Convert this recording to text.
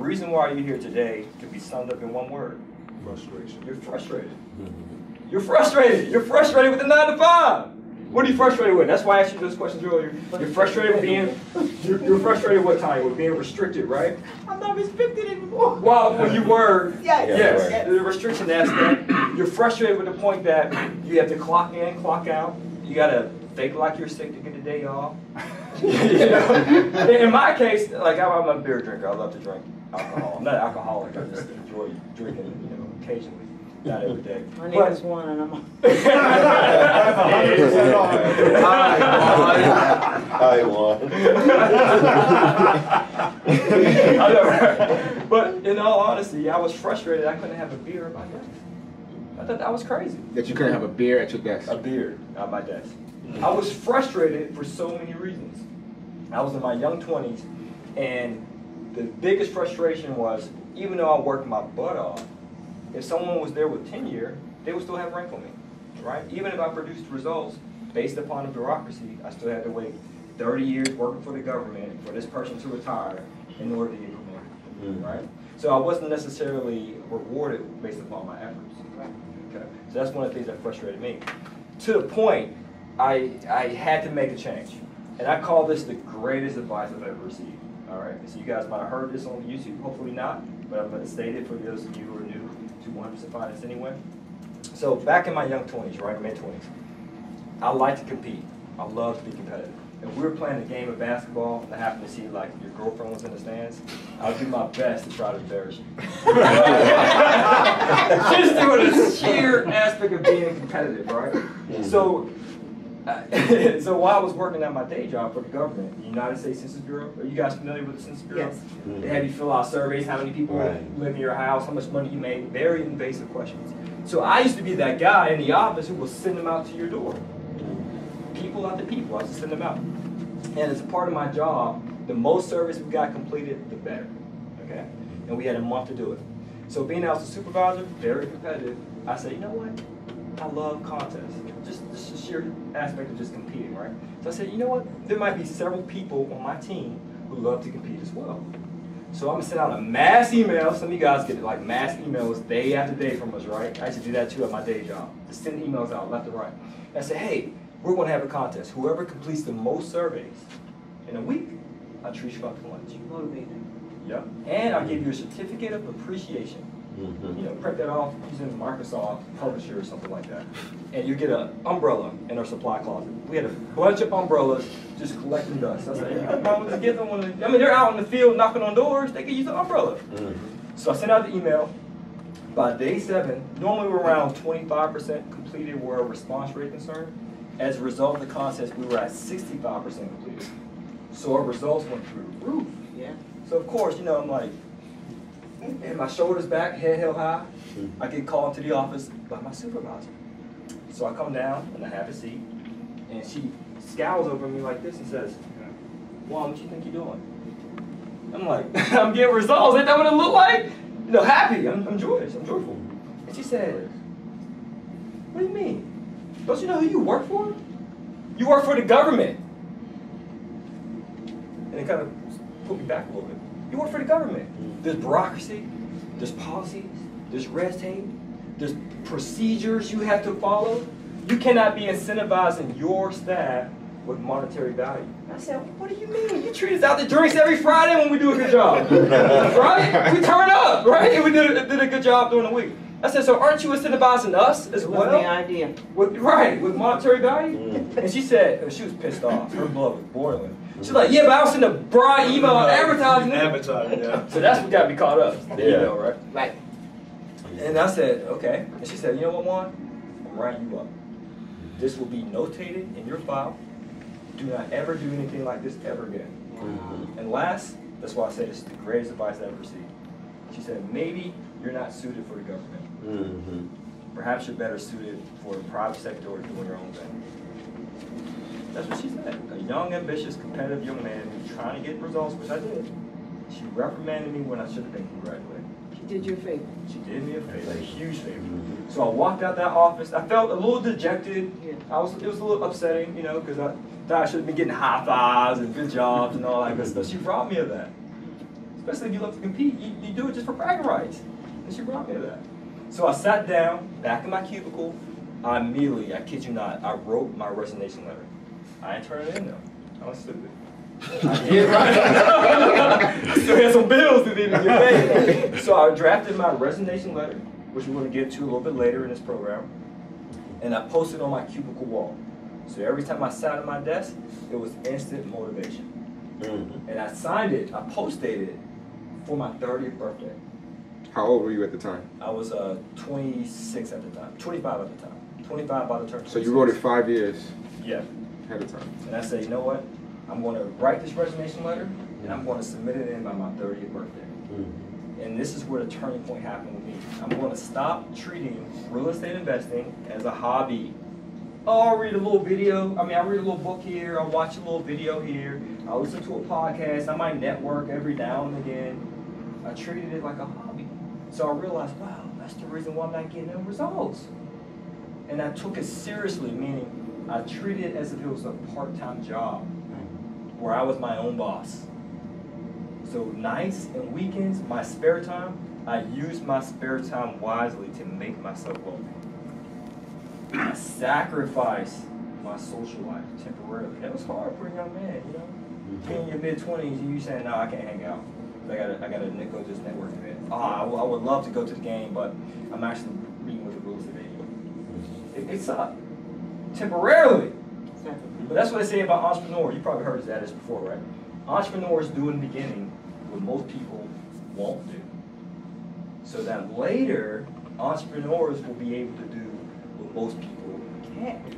reason why you're here today can be summed up in one word. Frustration. You're frustrated. You're frustrated. You're frustrated with the 9 to 5. What are you frustrated with? That's why I asked you those questions earlier. You're frustrated with being, you're frustrated with time, with being restricted, right? I'm not restricted anymore. Well, when you were, Yes. yes, the restriction aspect, you're frustrated with the point that you have to clock in, clock out. You gotta fake like you're sick to get the day off. You know? In my case, like I'm a beer drinker. I love to drink alcohol. I'm not an alcoholic. I just enjoy drinking, you know, occasionally. Not every day. My name is Juan, and I'm on. I won. I know, right? But in all honesty, I was frustrated. I couldn't have a beer at my desk. I thought that was crazy. That you couldn't have a beer at your desk? A beer at my desk. I was frustrated for so many reasons. I was in my young 20s, and the biggest frustration was, even though I worked my butt off, if someone was there with tenure, they would still have rank on me, right? Even if I produced results based upon the bureaucracy, I still had to wait 30 years working for the government for this person to retire in order to get promoted, right? So I wasn't necessarily rewarded based upon my efforts. Okay, so that's one of the things that frustrated me. To the point, I had to make a change, and I call this the greatest advice I've ever received. All right, so you guys might have heard this on YouTube, hopefully not, but I'm going to state it for those of you who are new to 100% Finance anyway. So back in my young 20s, right, mid-20s, I like to compete. I love to be competitive. If we were playing a game of basketball and I happened to see like your girlfriend was in the stands, I would do my best to try to embarrass you. Just doing the sheer aspect of being competitive, right? So while I was working at my day job for the government, the United States Census Bureau, are you guys familiar with the Census Bureau? Yes. They have you fill out surveys, how many people live in your house, how much money you made, very invasive questions. So I used to be that guy in the office who will send them out to your door. People after people, I used to send them out. And as a part of my job, the most surveys we got completed, the better, okay? And we had a month to do it. So being out as a supervisor, very competitive, I said, you know what? I love contests. Just the sheer aspect of just competing, right? So I said, you know what? There might be several people on my team who love to compete as well. So I'm gonna send out a mass email. Some of you guys get like mass emails day after day from us, right? I used to do that too at my day job. Just send emails out left and right. And I said, hey, we're gonna have a contest. Whoever completes the most surveys in a week, I'll treat you out to lunch. Motivated. Yep. And I'll give you a certificate of appreciation. You know, print that off using Microsoft Publisher or something like that. And you get an umbrella in our supply closet. We had a bunch of umbrellas just collecting dust. I said, hey, you got problems to get them I mean, they're out in the field knocking on doors, they can use an umbrella. So I sent out the email. By day 7, normally we're around 25% completed where our response rate is concerned. As a result of the contest, we were at 65% completed. So our results went through the roof. Yeah. So of course, you know, I'm like, and my shoulders back, head held high. I get called into the office by my supervisor. So I come down and I have a seat, and she scowls over me like this and says, Juan, what you think you're doing? I'm like, I'm getting results. Ain't that what it look like? You know, happy. I'm joyous. I'm joyful. And she said, what do you mean? Don't you know who you work for? You work for the government. And it kind of put me back a little bit. You work for the government. There's bureaucracy, there's policies, there's red tape, there's procedures you have to follow. You cannot be incentivizing your staff with monetary value. I said, what do you mean? You treat us out to drinks every Friday when we do a good job, right? We turn up, right? And we did a good job during the week. I said, so aren't you incentivizing us as well? That was the idea. With monetary value? And she said, she was pissed off. Her blood was boiling. She's like, yeah, but I was sending a broad email advertising it. Advertising, yeah. So that's what got me caught up. The email, right? Right. And I said, okay. And she said, you know what, Juan? I'm writing you up. This will be notated in your file. Do not ever do anything like this ever again. And last, that's why I say this is the greatest advice I ever received. She said, maybe you're not suited for the government. Perhaps you're better suited for the private sector or doing your own thing. That's what she said. A young, ambitious, competitive young man who's trying to get results, which I did. She reprimanded me when I should have been congratulated. She did you a favor. She did me a favor, a huge favor. So I walked out that office. I felt a little dejected. Yeah. It was a little upsetting, you know, because I thought I should have been getting high fives and good jobs and all that good stuff. She robbed me of that. Especially if you love to compete, you do it just for bragging rights. And she brought me to that. So I sat down, back in my cubicle. I immediately, I kid you not, I wrote my resignation letter. I ain't turning it in though. I was stupid. I did, right? I still had some bills that didn't get paid. So I drafted my resignation letter, which we're going to get to a little bit later in this program, and I posted on my cubicle wall. So every time I sat at my desk, it was instant motivation. And I signed it, I posted it for my 30th birthday. How old were you at the time? I was 26 at the time, 25 at the time. 25 by the turn. So you wrote it 5 years Yeah. ahead of time. And I said, you know what? I'm going to write this resignation letter, and I'm going to submit it in by my 30th birthday. And this is where the turning point happened with me. I'm going to stop treating real estate investing as a hobby. Oh, I'll read a little video. I read a little book here. I'll watch a little video here. I'll listen to a podcast. I might network every now and again. I treated it like a hobby. So I realized, wow, that's the reason why I'm not getting no results. And I took it seriously, meaning I treated it as if it was a part-time job where I was my own boss. So nights and weekends, my spare time, I used my spare time wisely to make myself wealthy. I sacrificed my social life temporarily. That was hard for a young man, you know? Being in your mid-20s and you saying, no, I can't hang out. I gotta go to this networking event. I would love to go to the game, but I'm actually meeting with a real estate agent. It sucked. Temporarily. But that's what they say about entrepreneurs. You probably heard this before, right? Entrepreneurs do in the beginning what most people won't do. So that later, entrepreneurs will be able to do what most people can't do.